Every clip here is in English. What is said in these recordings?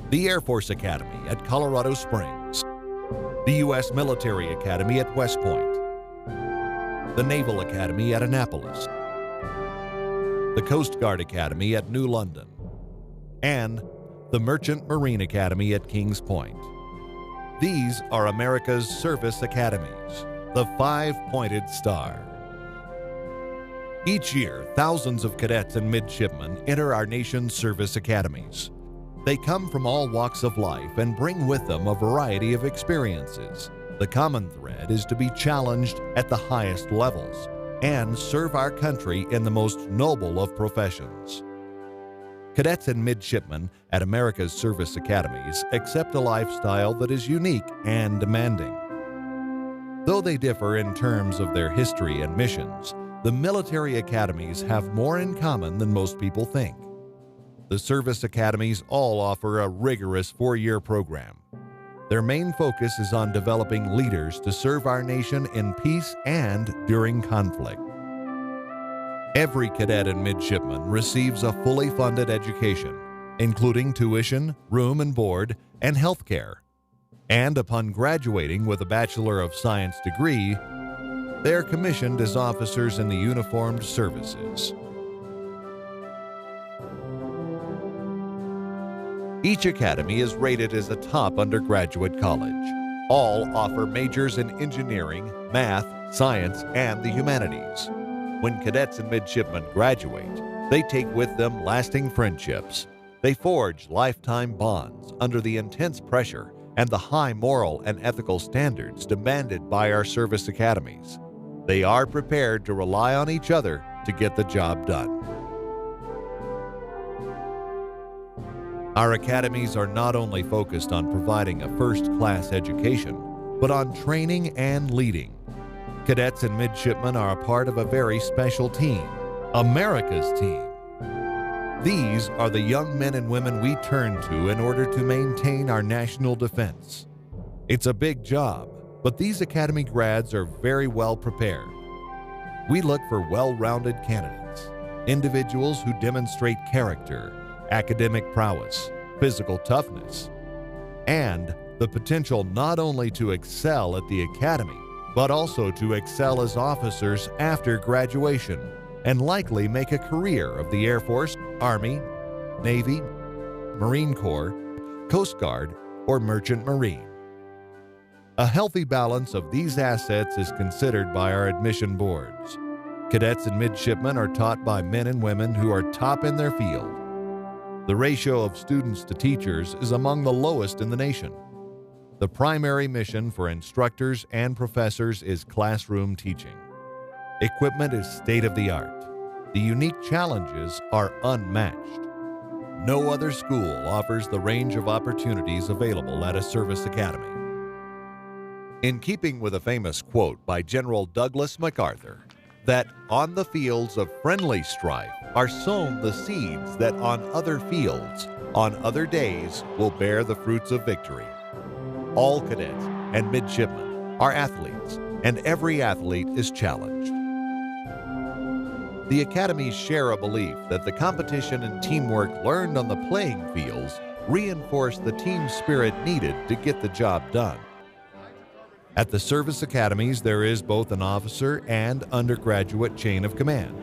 the Air Force Academy at Colorado Springs, the U.S. Military Academy at West Point, the Naval Academy at Annapolis, the Coast Guard Academy at New London, and the Merchant Marine Academy at Kings Point. These are America's service academies, the five-pointed star. Each year, thousands of cadets and midshipmen enter our nation's service academies. They come from all walks of life and bring with them a variety of experiences. The common thread is to be challenged at the highest levels and serve our country in the most noble of professions. Cadets and midshipmen at America's service academies accept a lifestyle that is unique and demanding. Though they differ in terms of their history and missions, the military academies have more in common than most people think. The service academies all offer a rigorous 4-year program. Their main focus is on developing leaders to serve our nation in peace and during conflict. Every cadet and midshipman receives a fully funded education, including tuition, room and board, and health care. And upon graduating with a Bachelor of Science degree, they are commissioned as officers in the uniformed services. Each academy is rated as a top undergraduate college. All offer majors in engineering, math, science, and the humanities. When cadets and midshipmen graduate, they take with them lasting friendships. They forge lifetime bonds under the intense pressure and the high moral and ethical standards demanded by our service academies. They are prepared to rely on each other to get the job done. Our academies are not only focused on providing a first-class education, but on training and leading. Cadets and midshipmen are a part of a very special team, America's team. These are the young men and women we turn to in order to maintain our national defense. It's a big job, but these academy grads are very well prepared. We look for well-rounded candidates, individuals who demonstrate character, academic prowess, physical toughness, and the potential not only to excel at the academy, but also to excel as officers after graduation and likely make a career of the Air Force, Army, Navy, Marine Corps, Coast Guard, or Merchant Marine. A healthy balance of these assets is considered by our admission boards. Cadets and midshipmen are taught by men and women who are top in their field. The ratio of students to teachers is among the lowest in the nation. The primary mission for instructors and professors is classroom teaching. Equipment is state-of-the-art. The unique challenges are unmatched. No other school offers the range of opportunities available at a service academy. In keeping with a famous quote by General Douglas MacArthur, that on the fields of friendly strife are sown the seeds that on other fields, on other days, will bear the fruits of victory. All cadets and midshipmen are athletes, and every athlete is challenged. The academies share a belief that the competition and teamwork learned on the playing fields reinforce the team spirit needed to get the job done. At the service academies, there is both an officer and undergraduate chain of command.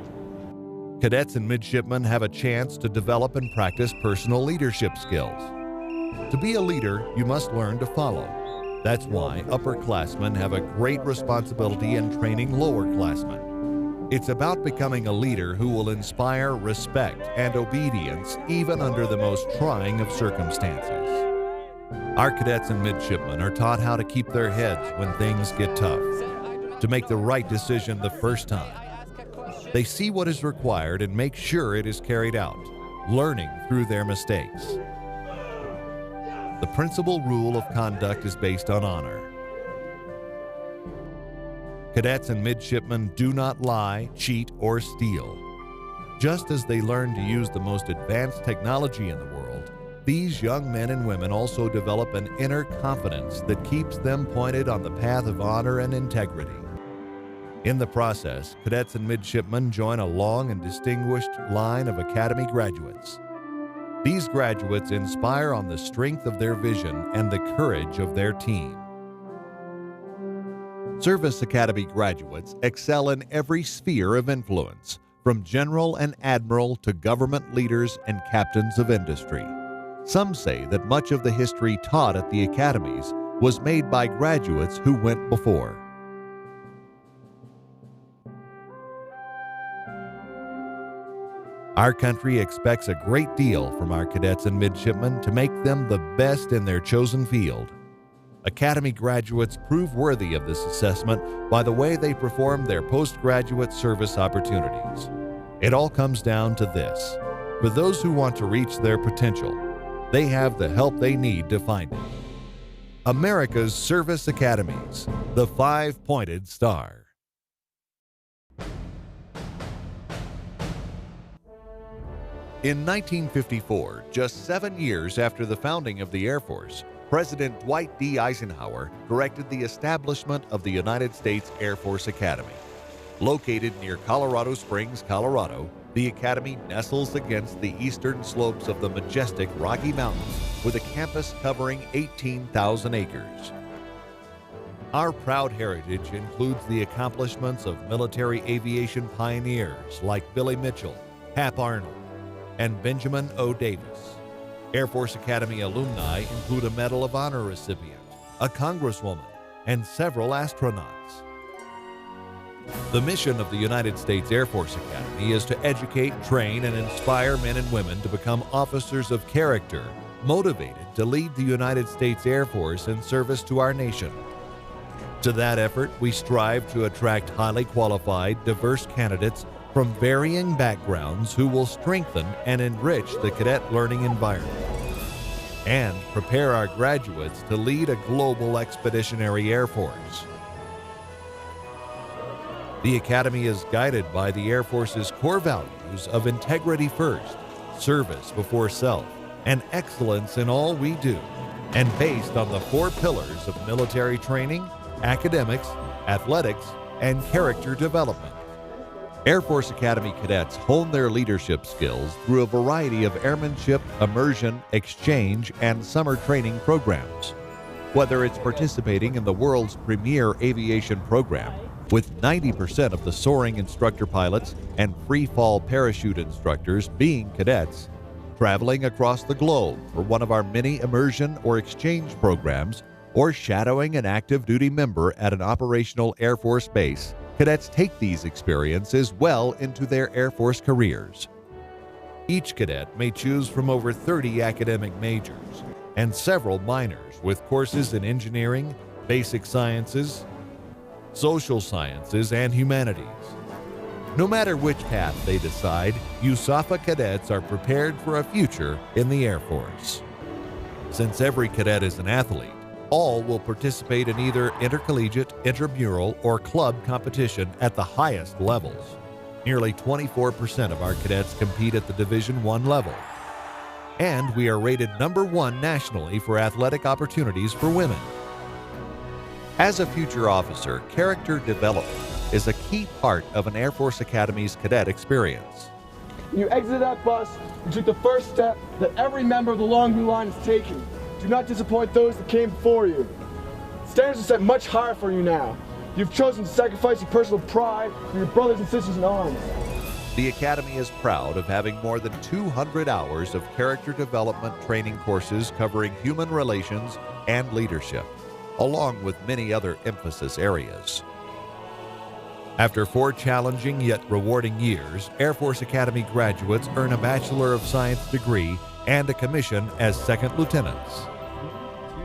Cadets and midshipmen have a chance to develop and practice personal leadership skills. To be a leader, you must learn to follow. That's why upperclassmen have a great responsibility in training lowerclassmen. It's about becoming a leader who will inspire respect and obedience even under the most trying of circumstances. Our cadets and midshipmen are taught how to keep their heads when things get tough, to make the right decision the first time. They see what is required and make sure it is carried out, learning through their mistakes. The principal rule of conduct is based on honor. Cadets and midshipmen do not lie, cheat, or steal. Just as they learn to use the most advanced technology in the world, these young men and women also develop an inner confidence that keeps them pointed on the path of honor and integrity. In the process, cadets and midshipmen join a long and distinguished line of academy graduates. These graduates inspire on the strength of their vision and the courage of their team. Service Academy graduates excel in every sphere of influence, from general and admiral to government leaders and captains of industry. Some say that much of the history taught at the academies was made by graduates who went before. Our country expects a great deal from our cadets and midshipmen to make them the best in their chosen field. Academy graduates prove worthy of this assessment by the way they perform their postgraduate service opportunities. It all comes down to this: for those who want to reach their potential, they have the help they need to find it. America's Service Academies, the Five-Pointed Star. In 1954, just 7 years after the founding of the Air Force, President Dwight D. Eisenhower directed the establishment of the United States Air Force Academy. Located near Colorado Springs, Colorado, the Academy nestles against the eastern slopes of the majestic Rocky Mountains with a campus covering 18,000 acres. Our proud heritage includes the accomplishments of military aviation pioneers like Billy Mitchell, Hap Arnold, and Benjamin O. Davis. Air Force Academy alumni include a Medal of Honor recipient, a congresswoman, and several astronauts. The mission of the United States Air Force Academy is to educate, train, and inspire men and women to become officers of character, motivated to lead the United States Air Force in service to our nation. To that effort, we strive to attract highly qualified, diverse candidates from varying backgrounds who will strengthen and enrich the cadet learning environment and prepare our graduates to lead a global expeditionary Air Force. The Academy is guided by the Air Force's core values of integrity first, service before self, and excellence in all we do, and based on the 4 pillars of military training, academics, athletics, and character development. Air Force Academy cadets hone their leadership skills through a variety of airmanship, immersion, exchange, and summer training programs. Whether it's participating in the world's premier aviation program, with 90% of the soaring instructor pilots and free-fall parachute instructors being cadets, traveling across the globe for one of our many immersion or exchange programs, or shadowing an active duty member at an operational Air Force base, cadets take these experiences well into their Air Force careers. Each cadet may choose from over 30 academic majors and several minors with courses in engineering, basic sciences, social sciences, and humanities. No matter which path they decide, USAFA cadets are prepared for a future in the Air Force. Since every cadet is an athlete, all will participate in either intercollegiate, intramural, or club competition at the highest levels. Nearly 24% of our cadets compete at the Division I level. And we are rated #1 nationally for athletic opportunities for women. As a future officer, character development is a key part of an Air Force Academy's cadet experience. When you exit that bus, you took the first step that every member of the long blue line is taking. Do not disappoint those that came before you. Standards are set much higher for you now. You've chosen to sacrifice your personal pride for your brothers and sisters in arms. The Academy is proud of having more than 200 hours of character development training courses covering human relations and leadership, along with many other emphasis areas. After 4 challenging yet rewarding years, Air Force Academy graduates earn a Bachelor of Science degree and a commission as second lieutenants.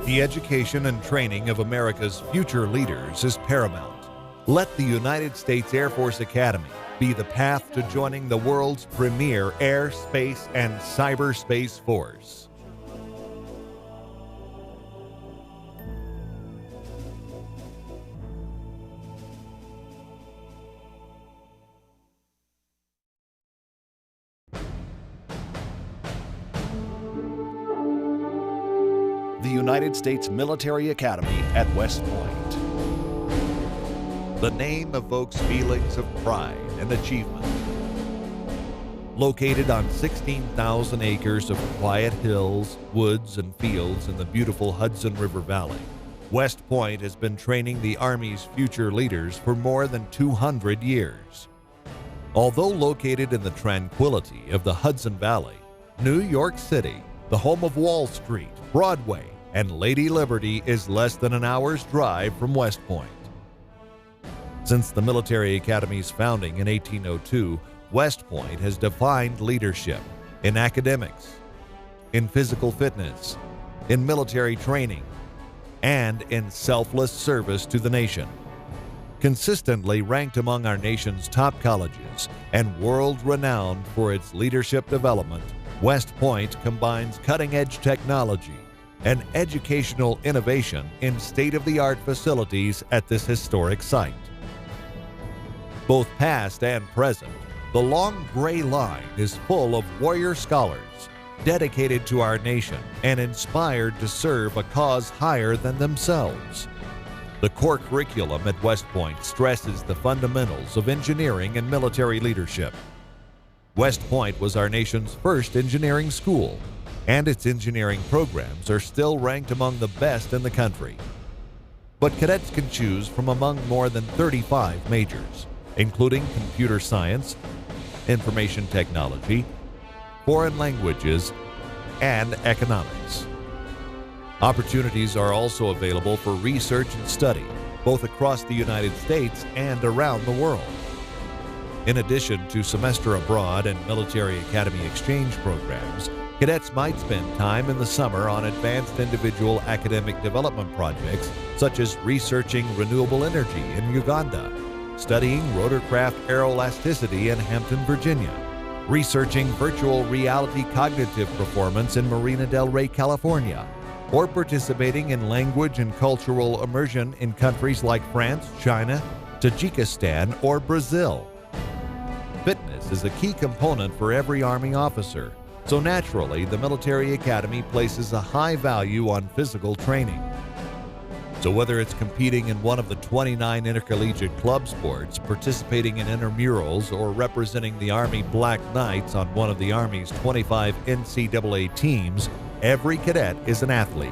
The education and training of America's future leaders is paramount. Let the United States Air Force Academy be the path to joining the world's premier air, space, and cyberspace force. The United States Military Academy at West Point. The name evokes feelings of pride and achievement. Located on 16,000 acres of quiet hills, woods, and fields in the beautiful Hudson River Valley, West Point has been training the Army's future leaders for more than 200 years. Although located in the tranquility of the Hudson Valley, New York City, the home of Wall Street, Broadway, and Lady Liberty, is less than an hour's drive from West Point. Since the Military Academy's founding in 1802, West Point has defined leadership in academics, in physical fitness, in military training, and in selfless service to the nation. Consistently ranked among our nation's top colleges and world-renowned for its leadership development, West Point combines cutting-edge technology and educational innovation in state-of-the-art facilities at this historic site. Both past and present, the long gray line is full of warrior scholars dedicated to our nation and inspired to serve a cause higher than themselves. The core curriculum at West Point stresses the fundamentals of engineering and military leadership. West Point was our nation's first engineering school, and its engineering programs are still ranked among the best in the country. But cadets can choose from among more than 35 majors, including computer science, information technology, foreign languages, and economics. Opportunities are also available for research and study, both across the United States and around the world. In addition to semester abroad and military academy exchange programs, cadets might spend time in the summer on advanced individual academic development projects, such as researching renewable energy in Uganda, studying rotorcraft aeroelasticity in Hampton, Virginia, researching virtual reality cognitive performance in Marina del Rey, California, or participating in language and cultural immersion in countries like France, China, Tajikistan, or Brazil. Fitness is a key component for every Army officer, so naturally the Military Academy places a high value on physical training. So whether it's competing in one of the 29 intercollegiate club sports, participating in intramurals, or representing the Army Black Knights on one of the Army's 25 NCAA teams, every cadet is an athlete.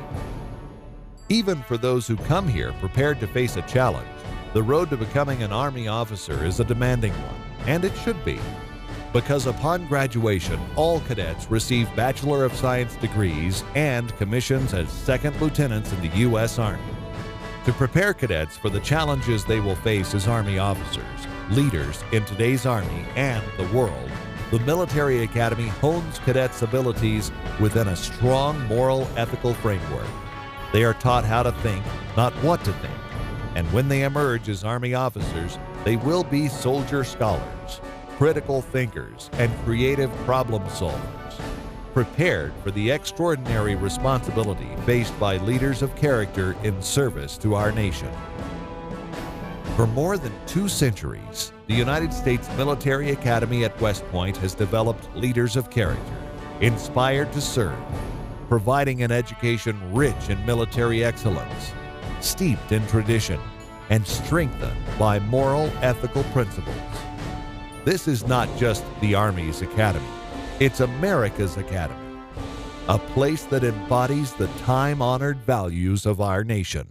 Even for those who come here prepared to face a challenge, the road to becoming an Army officer is a demanding one, and it should be. Because upon graduation, all cadets receive Bachelor of Science degrees and commissions as second lieutenants in the U.S. Army. To prepare cadets for the challenges they will face as Army officers, leaders in today's Army and the world, the Military Academy hones cadets' abilities within a strong moral ethical framework. They are taught how to think, not what to think. And when they emerge as Army officers, they will be soldier scholars, critical thinkers, and creative problem solvers, prepared for the extraordinary responsibility faced by leaders of character in service to our nation. For more than 2 centuries, the United States Military Academy at West Point has developed leaders of character, inspired to serve, providing an education rich in military excellence, steeped in tradition, and strengthened by moral, ethical principles. This is not just the Army's academy, it's America's academy, a place that embodies the time-honored values of our nation.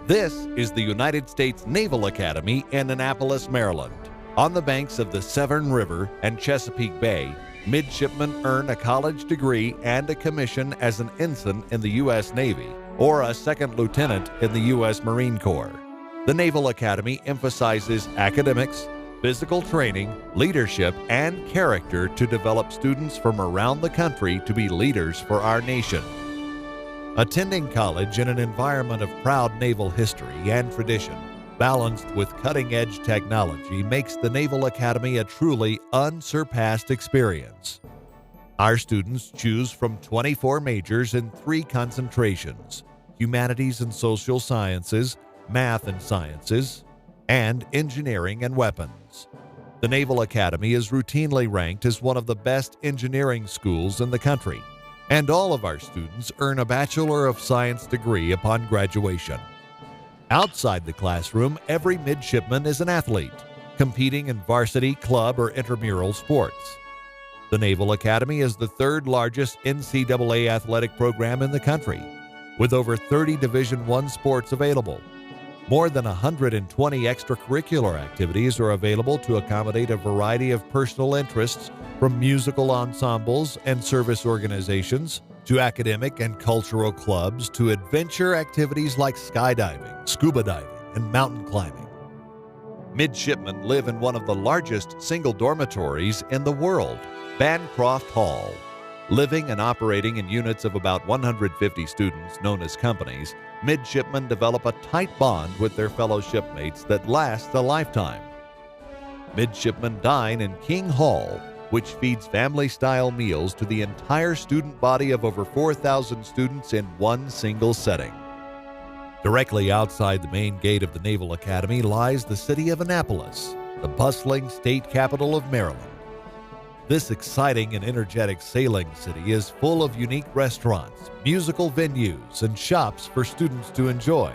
This is the United States Naval Academy in Annapolis, Maryland. On the banks of the Severn River and Chesapeake Bay, midshipmen earn a college degree and a commission as an ensign in the U.S. Navy or a second lieutenant in the U.S. Marine Corps. The Naval Academy emphasizes academics, physical training, leadership, and character to develop students from around the country to be leaders for our nation. Attending college in an environment of proud naval history and tradition, balanced with cutting-edge technology, makes the Naval Academy a truly unsurpassed experience. Our students choose from 24 majors in 3 concentrations: humanities and social sciences, math and sciences, and engineering and weapons. The Naval Academy is routinely ranked as one of the best engineering schools in the country, and all of our students earn a Bachelor of Science degree upon graduation. Outside the classroom, every midshipman is an athlete, competing in varsity, club, or intramural sports. The Naval Academy is the third largest NCAA athletic program in the country, with over 30 Division I sports available. More than 120 extracurricular activities are available to accommodate a variety of personal interests, from musical ensembles and service organizations to academic and cultural clubs to adventure activities like skydiving, scuba diving, and mountain climbing. Midshipmen live in one of the largest single dormitories in the world, Bancroft Hall. Living and operating in units of about 150 students known as companies, midshipmen develop a tight bond with their fellow shipmates that lasts a lifetime. Midshipmen dine in King Hall, which feeds family-style meals to the entire student body of over 4,000 students in one single setting. Directly outside the main gate of the Naval Academy lies the city of Annapolis, the bustling state capital of Maryland. This exciting and energetic sailing city is full of unique restaurants, musical venues, and shops for students to enjoy.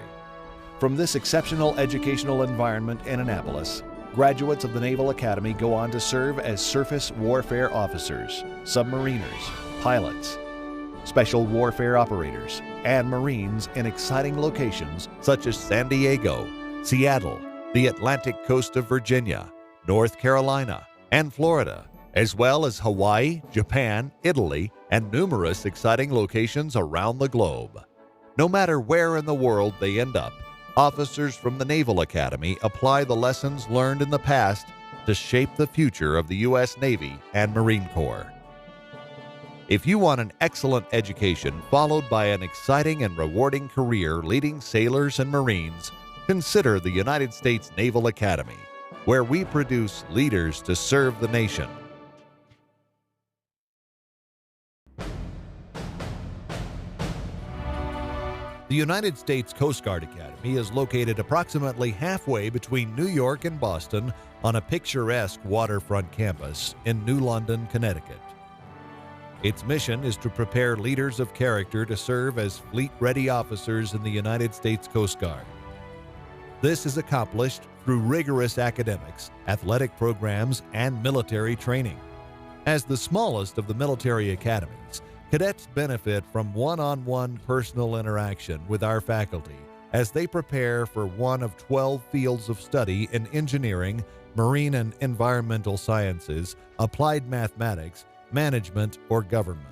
From this exceptional educational environment in Annapolis, graduates of the Naval Academy go on to serve as surface warfare officers, submariners, pilots, special warfare operators, and Marines in exciting locations such as San Diego, Seattle, the Atlantic coast of Virginia, North Carolina, and Florida, as well as Hawaii, Japan, Italy, and numerous exciting locations around the globe. No matter where in the world they end up, officers from the Naval Academy apply the lessons learned in the past to shape the future of the U.S. Navy and Marine Corps. If you want an excellent education followed by an exciting and rewarding career leading sailors and Marines, consider the United States Naval Academy, where we produce leaders to serve the nation. The United States Coast Guard Academy is located approximately halfway between New York and Boston on a picturesque waterfront campus in New London, Connecticut. Its mission is to prepare leaders of character to serve as fleet-ready officers in the United States Coast Guard. This is accomplished through rigorous academics, athletic programs, and military training. As the smallest of the military academies, cadets benefit from one-on-one personal interaction with our faculty as they prepare for one of 12 fields of study in engineering, marine and environmental sciences, applied mathematics, management, or government.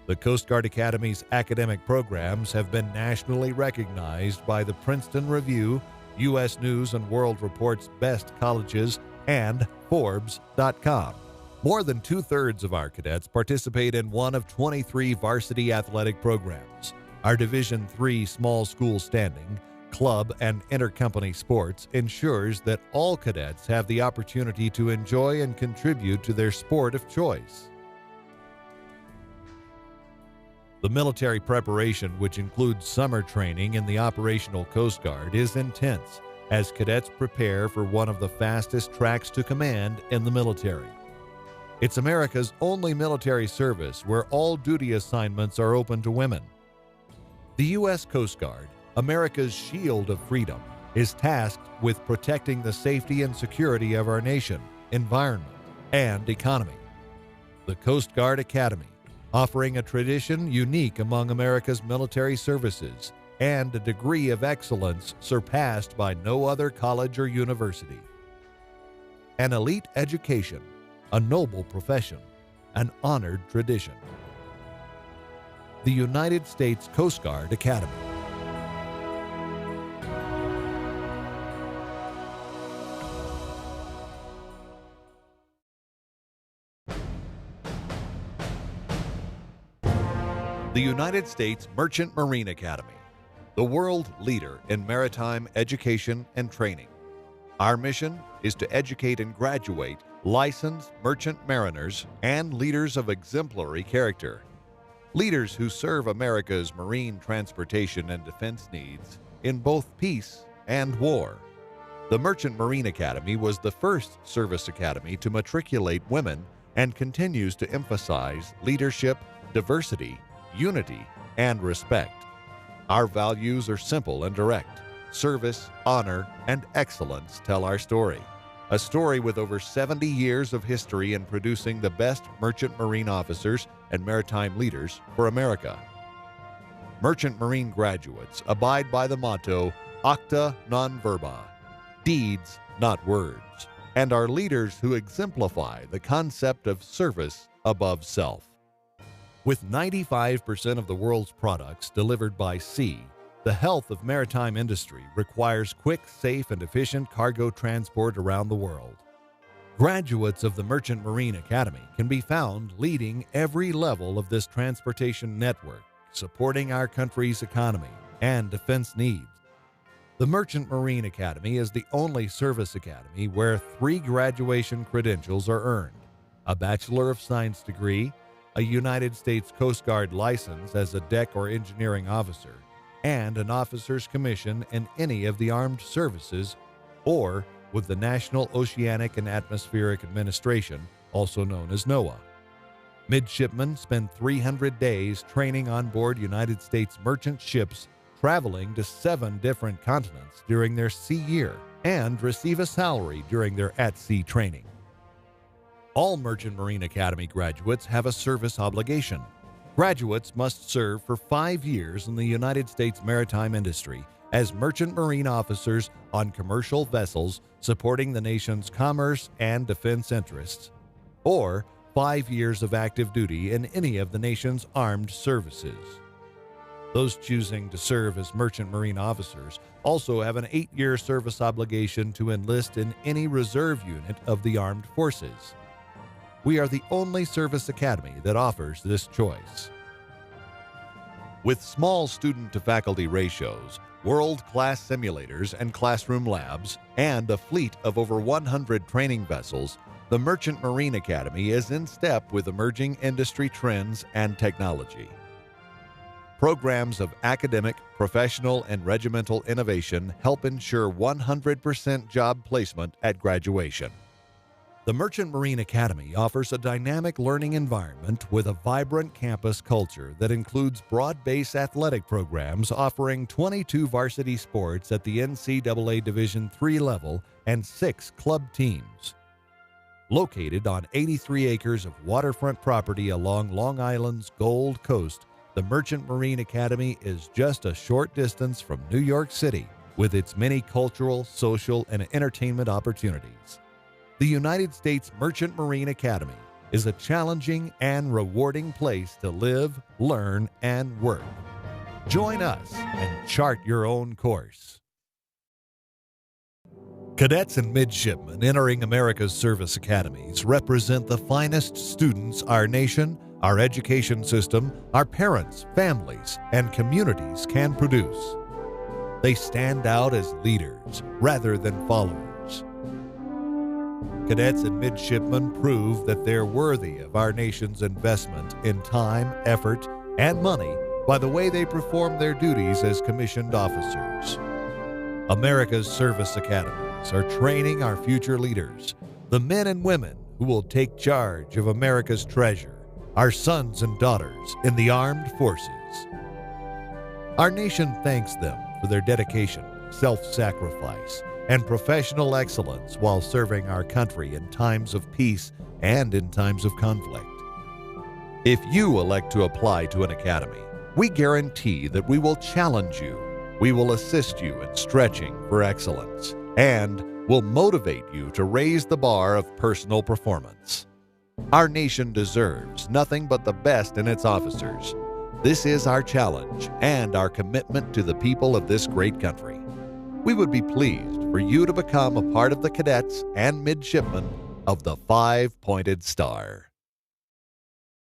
The Coast Guard Academy's academic programs have been nationally recognized by the Princeton Review, U.S. News and World Report's Best Colleges, and Forbes.com. More than two-thirds of our cadets participate in one of 23 varsity athletic programs. Our Division III small school standing, club, and intercompany sports ensures that all cadets have the opportunity to enjoy and contribute to their sport of choice. The military preparation, which includes summer training in the operational Coast Guard, is intense as cadets prepare for one of the fastest tracks to command in the military. It's America's only military service where all duty assignments are open to women. The U.S. Coast Guard, America's shield of freedom, is tasked with protecting the safety and security of our nation, environment, and economy. The Coast Guard Academy, offering a tradition unique among America's military services and a degree of excellence surpassed by no other college or university. An elite education, a noble profession, an honored tradition. The United States Coast Guard Academy. The United States Merchant Marine Academy, the world leader in maritime education and training. Our mission is to educate and graduate licensed merchant mariners and leaders of exemplary character. Leaders who serve America's marine transportation and defense needs in both peace and war. The Merchant Marine Academy was the first service academy to matriculate women and continues to emphasize leadership, diversity, unity, and respect. Our values are simple and direct. service, honor, and excellence tell our story. A story with over 70 years of history in producing the best merchant marine officers and maritime leaders for America. Merchant Marine graduates abide by the motto, Acta non verba, deeds, not words, and are leaders who exemplify the concept of service above self. With 95% of the world's products delivered by sea, the health of maritime industry requires quick, safe, and efficient cargo transport around the world. Graduates of the Merchant Marine Academy can be found leading every level of this transportation network, supporting our country's economy and defense needs. The Merchant Marine Academy is the only service academy where 3 graduation credentials are earned: a Bachelor of Science degree, a United States Coast Guard license as a deck or engineering officer, and an officer's commission in any of the armed services or with the National Oceanic and Atmospheric Administration, also known as NOAA. Midshipmen spend 300 days training on board United States merchant ships traveling to 7 different continents during their sea year and receive a salary during their at-sea training. All Merchant Marine Academy graduates have a service obligation. Graduates must serve for 5 years in the United States maritime industry as merchant marine officers on commercial vessels supporting the nation's commerce and defense interests, or 5 years of active duty in any of the nation's armed services. Those choosing to serve as merchant marine officers also have an 8-year service obligation to enlist in any reserve unit of the armed forces. We are the only service academy that offers this choice. With small student-to-faculty ratios, world-class simulators and classroom labs, and a fleet of over 100 training vessels, the Merchant Marine Academy is in step with emerging industry trends and technology. Programs of academic, professional, and regimental innovation help ensure 100% job placement at graduation. The Merchant Marine Academy offers a dynamic learning environment with a vibrant campus culture that includes broad-based athletic programs offering 22 varsity sports at the NCAA Division III level and 6 club teams. Located on 83 acres of waterfront property along Long Island's Gold Coast, the Merchant Marine Academy is just a short distance from New York City with its many cultural, social, and entertainment opportunities. The United States Merchant Marine Academy is a challenging and rewarding place to live, learn, and work. Join us and chart your own course. Cadets and midshipmen entering America's service academies represent the finest students our nation, our education system, our parents, families, and communities can produce. They stand out as leaders rather than followers. Cadets and midshipmen prove that they're worthy of our nation's investment in time, effort, and money by the way they perform their duties as commissioned officers. America's service academies are training our future leaders, the men and women who will take charge of America's treasure, our sons and daughters in the armed forces. Our nation thanks them for their dedication, self-sacrifice, and professional excellence while serving our country in times of peace and in times of conflict. If you elect to apply to an academy, we guarantee that we will challenge you, we will assist you in stretching for excellence, and will motivate you to raise the bar of personal performance. Our nation deserves nothing but the best in its officers. This is our challenge and our commitment to the people of this great country. We would be pleased for you to become a part of the cadets and midshipmen of the 5-Pointed Star.